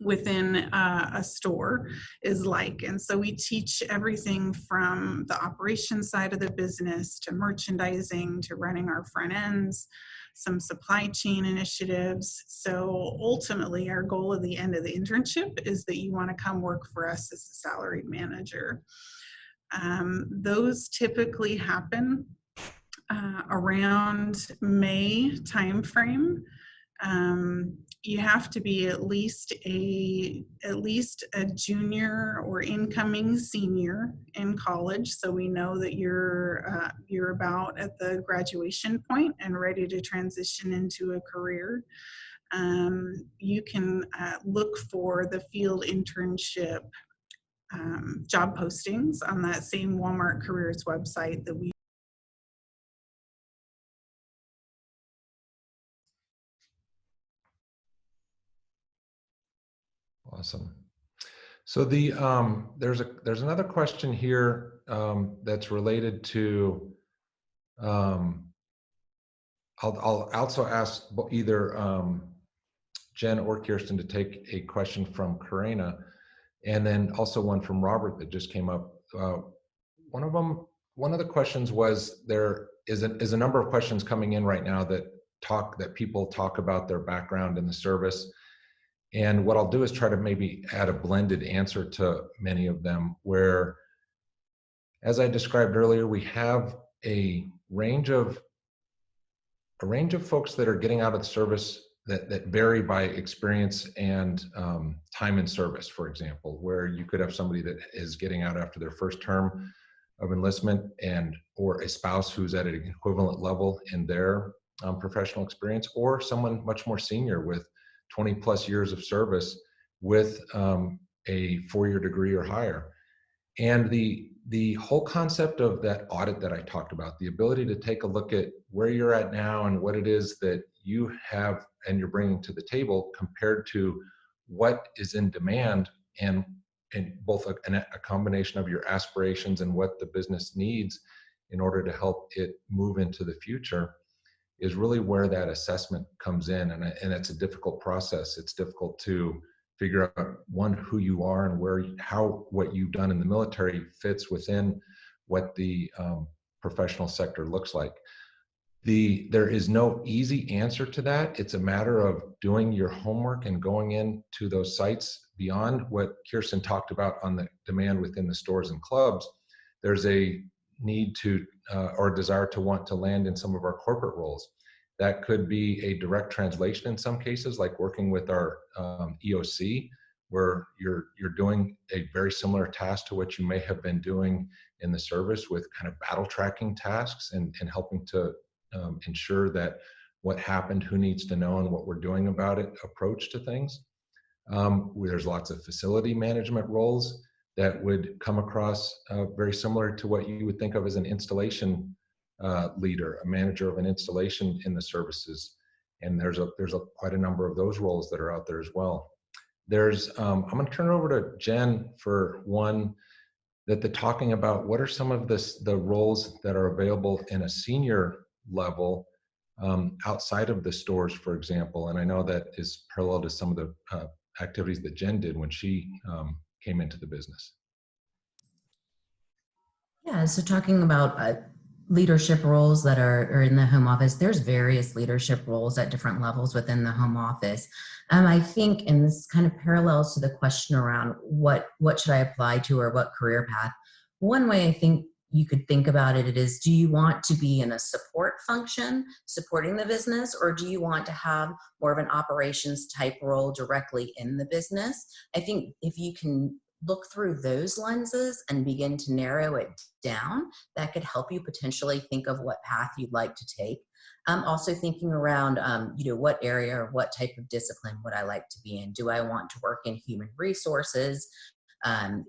within a store is like. And so we teach everything from the operation side of the business to merchandising to running our front ends, some supply chain initiatives. So ultimately, our goal at the end of the internship is that you want to come work for us as a salaried manager. Those typically happen around May timeframe. You have to be at least a junior or incoming senior in college, so we know that you're about at the graduation point and ready to transition into a career. You can look for the field internship job postings on that same Walmart Careers website that we. Awesome. So there's another question here that's related to. I'll also ask either Jen or Kirsten to take a question from Karina, and then also one from Robert that just came up. One of the questions was, there is a number of questions coming in right now that people talk about their background in the service. And what I'll do is try to maybe add a blended answer to many of them, where, as I described earlier, we have a range of folks that are getting out of the service that vary by experience and time in service, for example, where you could have somebody that is getting out after their first term of enlistment, or a spouse who's at an equivalent level in their professional experience, or someone much more senior with 20 plus years of service with a 4-year degree or higher. And the whole concept of that audit that I talked about, the ability to take a look at where you're at now and what it is that you have and you're bringing to the table compared to what is in demand, and both a combination of your aspirations and what the business needs in order to help it move into the future, is really where that assessment comes in. And it's a difficult process. It's difficult to figure out, one, who you are and how what you've done in the military fits within what the professional sector looks like. There is no easy answer to that. It's a matter of doing your homework and going into those sites. Beyond what Kirsten talked about on the demand within the stores and clubs, there's a need to or desire to want to land in some of our corporate roles. That could be a direct translation in some cases, like working with our EOC, where you're doing a very similar task to what you may have been doing in the service, with kind of battle tracking tasks and helping to ensure that what happened, who needs to know, and what we're doing about it approach to things. There's lots of facility management roles that would come across very similar to what you would think of as an installation leader, a manager of an installation in the services. And there's quite a number of those roles that are out there as well. I'm going to turn it over to Jen for one, that talking about what are some of the roles that are available in a senior level outside of the stores, for example. And I know that is parallel to some of the activities that Jen did when she came into the business. Yeah, so talking about leadership roles that are in the home office, there's various leadership roles at different levels within the home office. I think, and this kind of parallels to the question around what should I apply to, or what career path. One way I think you could think about it is, do you want to be in a support function supporting the business, or do you want to have more of an operations type role directly in the business? I think if you can look through those lenses and begin to narrow it down, that could help you potentially think of what path you'd like to take. Also thinking around, what area or what type of discipline would I like to be in? Do I want to work in human resources?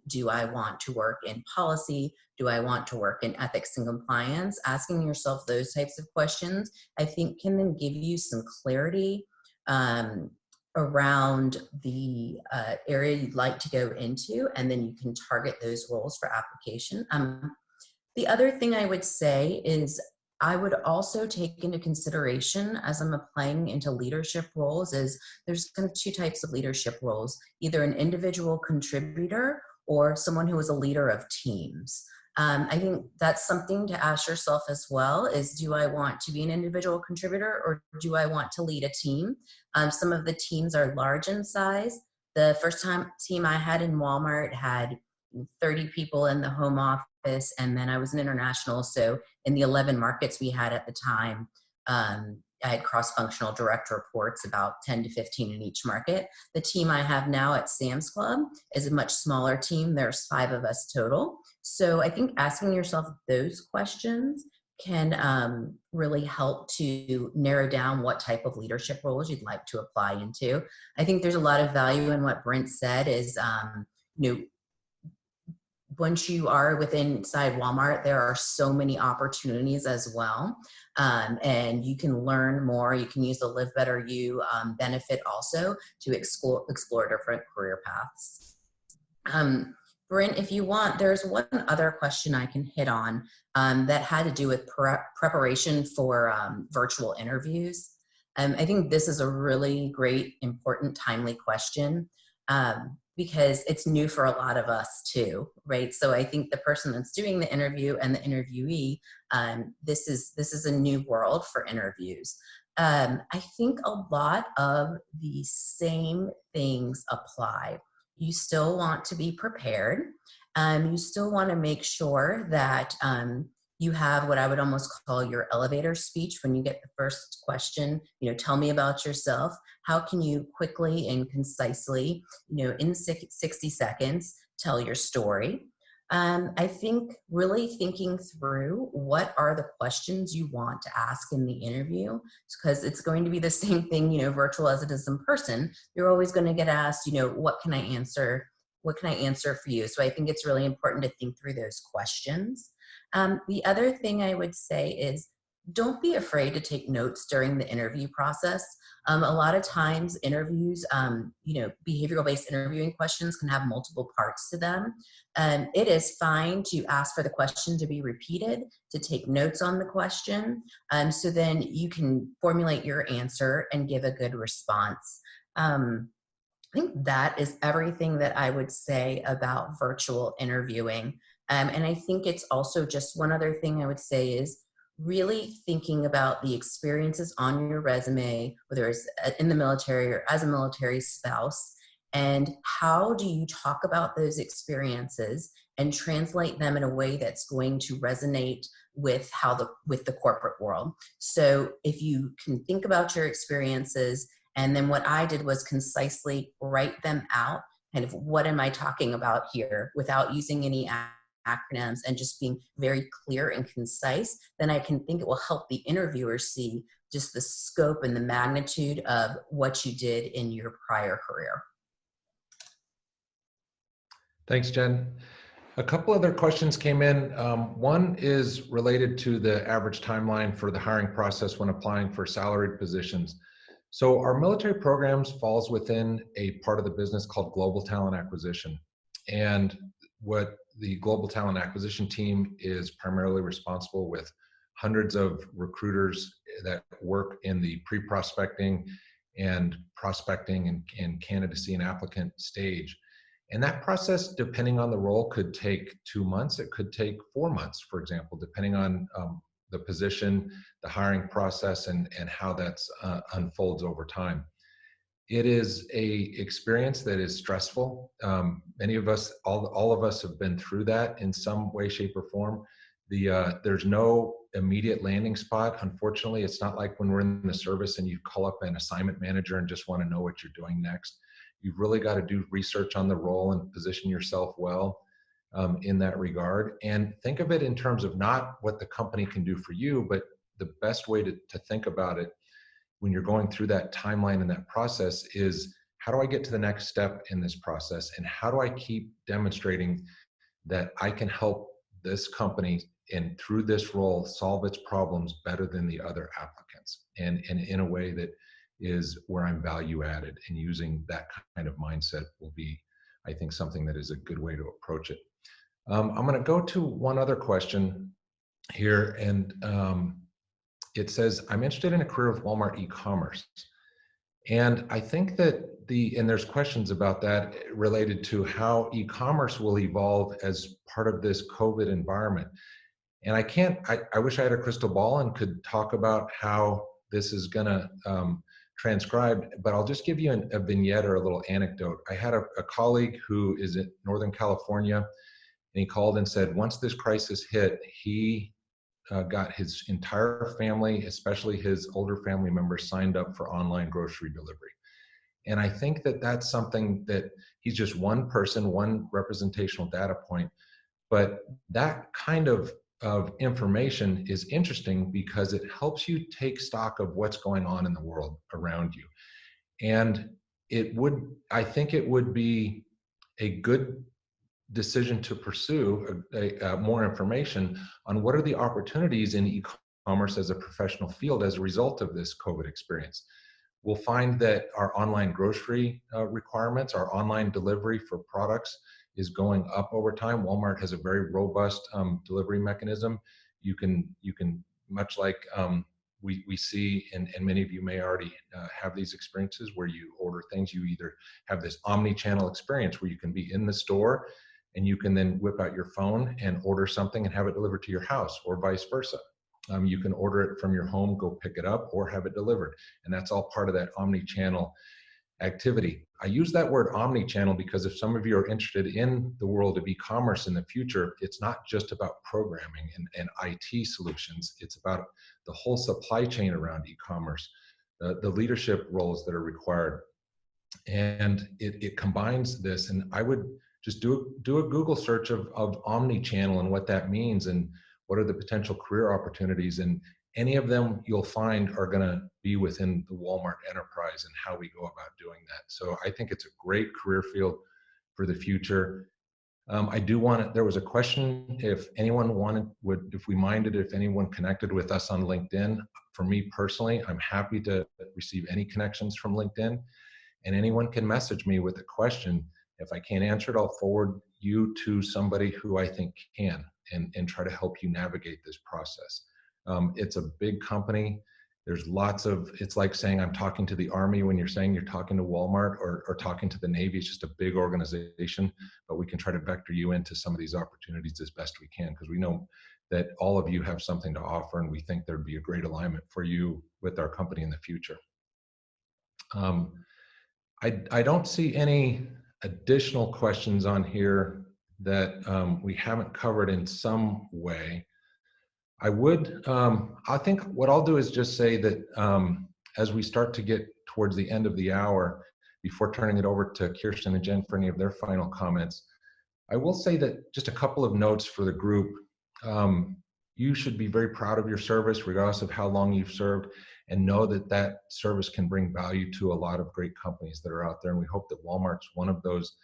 Do I want to work in policy? Do I want to work in ethics and compliance? Asking yourself those types of questions, I think, can then give you some clarity around the area you'd like to go into, and then you can target those roles for application. The other thing I would say is I would also take into consideration as I'm applying into leadership roles is there's kind of two types of leadership roles, either an individual contributor or someone who is a leader of teams. I think that's something to ask yourself as well is, do I want to be an individual contributor or do I want to lead a team? Some of the teams are large in size. The first team I had in Walmart had 30 people in the home office, and then I was an international. So in the 11 markets we had at the time, I had cross-functional direct reports, about 10 to 15 in each market. The team I have now at Sam's Club is a much smaller team. There's 5 of us total. So I think asking yourself those questions can really help to narrow down what type of leadership roles you'd like to apply into. I think there's a lot of value in what Brent said is, once you are inside Walmart, there are so many opportunities as well. And you can learn more. You can use the Live Better You benefit also to explore different career paths. Brent, if you want, there's one other question I can hit on that had to do with preparation for virtual interviews. I think this is a really great, important, timely question. Because it's new for a lot of us too, right? So I think the person that's doing the interview and the interviewee, this is a new world for interviews. I think a lot of the same things apply. You still want to be prepared. You still want to make sure that you have what I would almost call your elevator speech when you get the first question, tell me about yourself. How can you quickly and concisely, in 60 seconds, tell your story? I think really thinking through what are the questions you want to ask in the interview, because it's going to be the same thing, virtual as it is in person. You're always going to get asked, what can I answer? What can I answer for you? So I think it's really important to think through those questions. The other thing I would say is, don't be afraid to take notes during the interview process. A lot of times interviews, behavioral-based interviewing questions can have multiple parts to them. It is fine to ask for the question to be repeated, to take notes on the question, so then you can formulate your answer and give a good response. I think that is everything that I would say about virtual interviewing. And I think it's also just one other thing I would say is really thinking about the experiences on your resume, whether it's in the military or as a military spouse, and how do you talk about those experiences and translate them in a way that's going to resonate with the corporate world. So if you can think about your experiences, and then what I did was concisely write them out, kind of what am I talking about here without using any acronyms and just being very clear and concise, then I can think it will help the interviewer see just the scope and the magnitude of what you did in your prior career. Thanks, Jen. A couple other questions came in. One is related to the average timeline for the hiring process when applying for salaried positions. So our military programs falls within a part of the business called Global Talent Acquisition. And what the Global Talent Acquisition team is primarily responsible with hundreds of recruiters that work in the pre-prospecting and prospecting and candidacy and applicant stage. And that process, depending on the role, could take 2 months. It could take 4 months, for example, depending on the position, the hiring process, and how that unfolds over time. It is a experience that is stressful. Many of us, all of us have been through that in some way, shape, or form. There's no immediate landing spot. Unfortunately, it's not like when we're in the service and you call up an assignment manager and just want to know what you're doing next. You've really got to do research on the role and position yourself well in that regard. And think of it in terms of not what the company can do for you, but the best way to think about it when you're going through that timeline and that process is, how do I get to the next step in this process? And how do I keep demonstrating that I can help this company and through this role solve its problems better than the other applicants, and in a way that is where I'm value added, and using that kind of mindset will be, I think, something that is a good way to approach it. I'm going to go to one other question here, and it says, I'm interested in a career with Walmart e-commerce. And I think that and there's questions about that related to how e-commerce will evolve as part of this COVID environment. And I wish I had a crystal ball and could talk about how this is going to transcribe, but I'll just give you a vignette or a little anecdote. I had a colleague who is in Northern California, and he called and said, once this crisis hit, he got his entire family, especially his older family members, signed up for online grocery delivery. And I think that that's something that he's just one person, one representational data point, but that kind of information is interesting because it helps you take stock of what's going on in the world around you. And I think it would be a good decision to pursue more information on what are the opportunities in e-commerce as a professional field as a result of this COVID experience. We'll find that our online grocery requirements, our online delivery for products is going up over time. Walmart has a very robust delivery mechanism. You can much like we see, and many of you may already have these experiences where you order things, you either have this omni-channel experience where you can be in the store and you can then whip out your phone and order something and have it delivered to your house, or vice versa. You can order it from your home, go pick it up, or have it delivered. And that's all part of that omni-channel activity. I use that word omni-channel because if some of you are interested in the world of e-commerce in the future, it's not just about programming and IT solutions. It's about the whole supply chain around e-commerce, the leadership roles that are required. And it combines this. And I would just do a Google search of omni-channel and what that means and what are the potential career opportunities. And any of them you'll find are going to be within the Walmart enterprise and how we go about doing that. So I think it's a great career field for the future. There was a question if anyone if we minded if anyone connected with us on LinkedIn. For me personally, I'm happy to receive any connections from LinkedIn, and anyone can message me with a question. If I can't answer it, I'll forward you to somebody who I think can and try to help you navigate this process. It's a big company. There's it's like saying I'm talking to the Army when you're saying you're talking to Walmart or talking to the Navy. It's just a big organization, but we can try to vector you into some of these opportunities as best we can, because we know that all of you have something to offer, and we think there'd be a great alignment for you with our company in the future. I don't see any additional questions on here that we haven't covered in some way. I think what I'll do is just say that as we start to get towards the end of the hour, before turning it over to Kirsten and Jen for any of their final comments, I will say that just a couple of notes for the group. You should be very proud of your service, regardless of how long you've served, and know that that service can bring value to a lot of great companies that are out there. And we hope that Walmart's one of those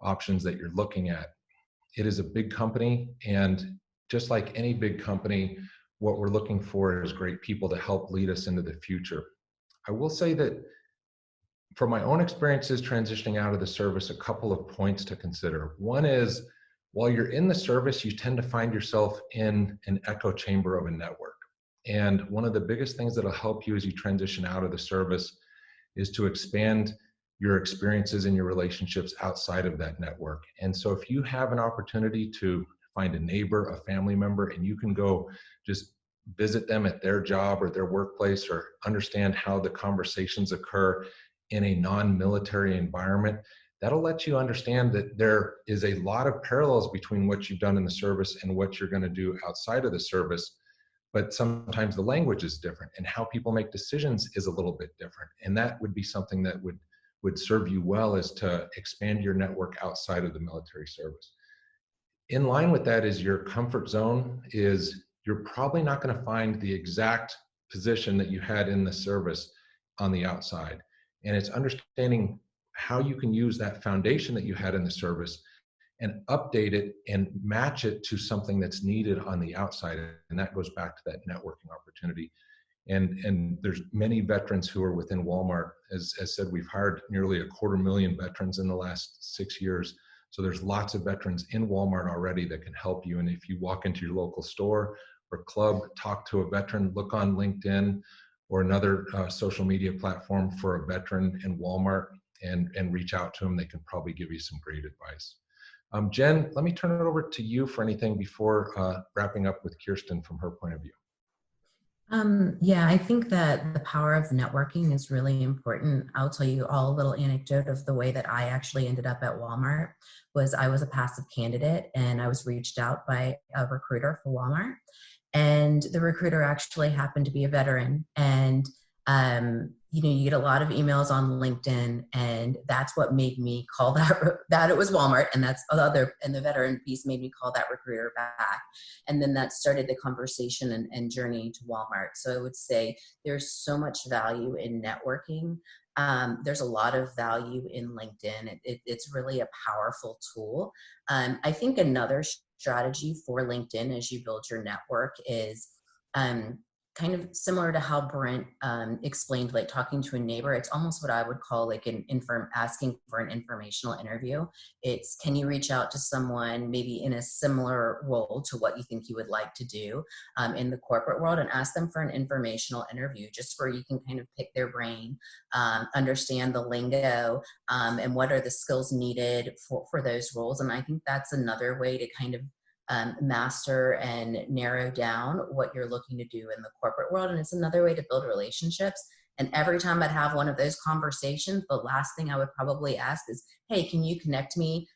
options that you're looking at. It is a big company, and just like any big company, what we're looking for is great people to help lead us into the future. I will say that from my own experiences transitioning out of the service, a couple of points to consider. One is, while you're in the service, you tend to find yourself in an echo chamber of a network. And one of the biggest things that'll help you as you transition out of the service is to expand your experiences and your relationships outside of that network. And so if you have an opportunity to find a neighbor, a family member, and you can go just visit them at their job or their workplace, or understand how the conversations occur in a non-military environment, that'll let you understand that there is a lot of parallels between what you've done in the service and what you're going to do outside of the service. But sometimes the language is different and how people make decisions is a little bit different. And that would be something that would serve you well, is to expand your network outside of the military service. In line with that is your comfort zone. Is you're probably not going to find the exact position that you had in the service on the outside. And it's understanding how you can use that foundation that you had in the service and update it and match it to something that's needed on the outside. And that goes back to that networking opportunity. And there's many veterans who are within Walmart. As said, we've hired nearly 250,000 veterans in the last 6 years. So there's lots of veterans in Walmart already that can help you. And if you walk into your local store or club, talk to a veteran, look on LinkedIn or another social media platform for a veteran in Walmart and reach out to them. They can probably give you some great advice. Jen, let me turn it over to you for anything before wrapping up with Kirsten from her point of view. Yeah, I think that the power of networking is really important. I'll tell you all a little anecdote of the way that I actually ended up at Walmart. Was I was a passive candidate and I was reached out by a recruiter for Walmart, and the recruiter actually happened to be a veteran. And you know, you get a lot of emails on LinkedIn, and that's what made me call that it was Walmart, and that's the veteran piece made me call that recruiter back. And then that started the conversation and journey to Walmart. So I would say there's so much value in networking. There's a lot of value in LinkedIn. It's really a powerful tool. I think another strategy for LinkedIn as you build your network is kind of similar to how Brent explained, like talking to a neighbor. It's almost what I would call like asking for an informational interview. It's, can you reach out to someone maybe in a similar role to what you think you would like to do in the corporate world, and ask them for an informational interview, just where you can kind of pick their brain, understand the lingo, and what are the skills needed for those roles. And I think that's another way to kind of master and narrow down what you're looking to do in the corporate world. And it's another way to build relationships. And every time I'd have one of those conversations, the last thing I would probably ask is, hey, can you connect me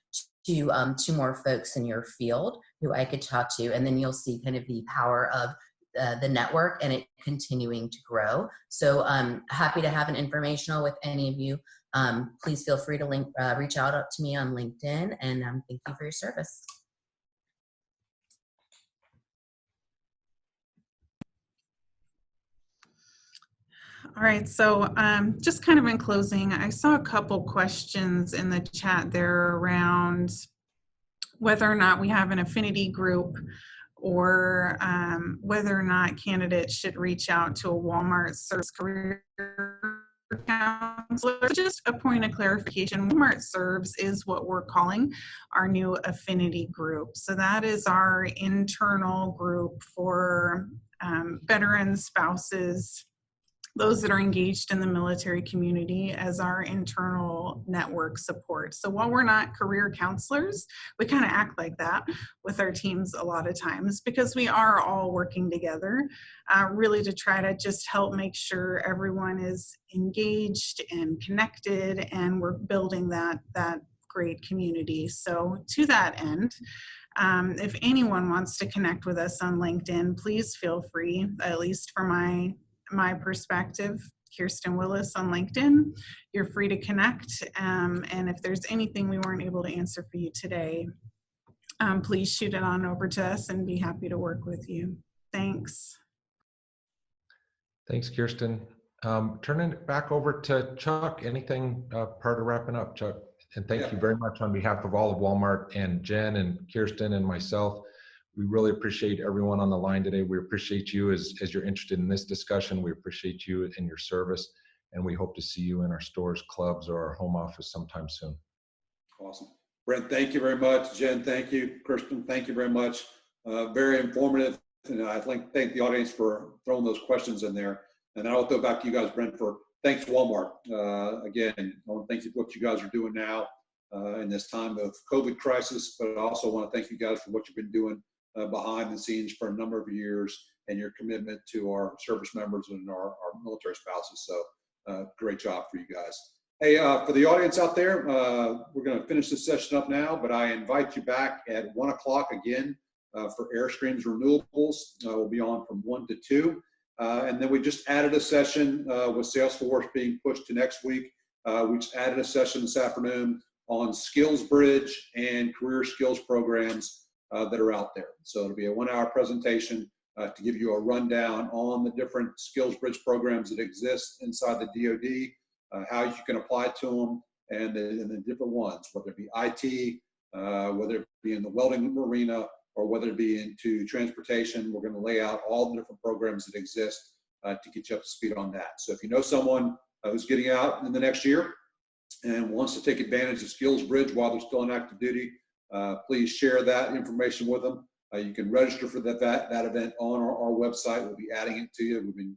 to 2 more folks in your field who I could talk to? And then you'll see kind of the power of the network and it continuing to grow. So I'm happy to have an informational with any of you. Please feel free to reach out to me on LinkedIn, and thank you for your service. All right, so just kind of in closing, I saw a couple questions in the chat there around whether or not we have an affinity group, or whether or not candidates should reach out to a Walmart Serves career counselor. Just a point of clarification, Walmart Serves is what we're calling our new affinity group. So that is our internal group for veterans, spouses, those that are engaged in the military community, as our internal network support. So while we're not career counselors, we kind of act like that with our teams a lot of times, because we are all working together really to try to just help make sure everyone is engaged and connected, and we're building that great community. So to that end, if anyone wants to connect with us on LinkedIn, please feel free, at least for my perspective, Kirsten Willis on LinkedIn. You're free to connect. And if there's anything we weren't able to answer for you today, please shoot it on over to us and be happy to work with you. Thanks. Thanks, Kirsten. Turning it back over to Chuck. Anything part of wrapping up, Chuck? And thank you very much on behalf of all of Walmart and Jen and Kirsten and myself. We really appreciate everyone on the line today. We appreciate you as you're interested in this discussion. We appreciate you in your service, and we hope to see you in our stores, clubs, or our home office sometime soon. Awesome. Brent, thank you very much. Jen, thank you. Kirsten, thank you very much. Very informative. And I'd like to thank the audience for throwing those questions in there. And I'll go back to you guys, Brent, for thanks Walmart. Again, I want to thank you for what you guys are doing now in this time of COVID crisis, but I also want to thank you guys for what you've been doing behind the scenes for a number of years, and your commitment to our service members and our military spouses. So great job for you guys. Hey, for the audience out there, we're going to finish this session up now, but I invite you back at 1 o'clock again for Airstream's Renewables. We'll be on from 1 to 2. And then we just added a session with Salesforce being pushed to next week. We just added a session this afternoon on Skills Bridge and career skills programs that are out there. So it'll be a 1-hour presentation to give you a rundown on the different Skills Bridge programs that exist inside the DoD. How you can apply to them, and the different ones, whether it be IT, whether it be in the welding arena, or whether it be into transportation. We're going to lay out all the different programs that exist to get you up to speed on that. So if you know someone who's getting out in the next year and wants to take advantage of Skills Bridge while they're still in active duty, please share that information with them. You can register for that event on our website. We'll be adding it to you. We've been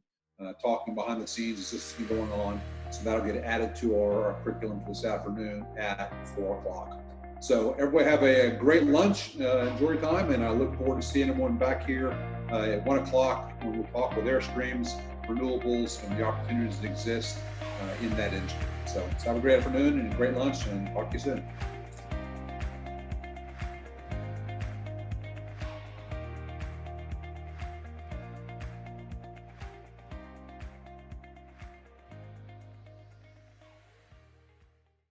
talking behind the scenes as this has been going on. So that'll get added to our curriculum for this afternoon at 4 o'clock. So everybody have a great lunch, enjoy your time, and I look forward to seeing everyone back here at 1 o'clock when we talk with Airstreams, renewables, and the opportunities that exist in that industry. So have a great afternoon and a great lunch, and talk to you soon.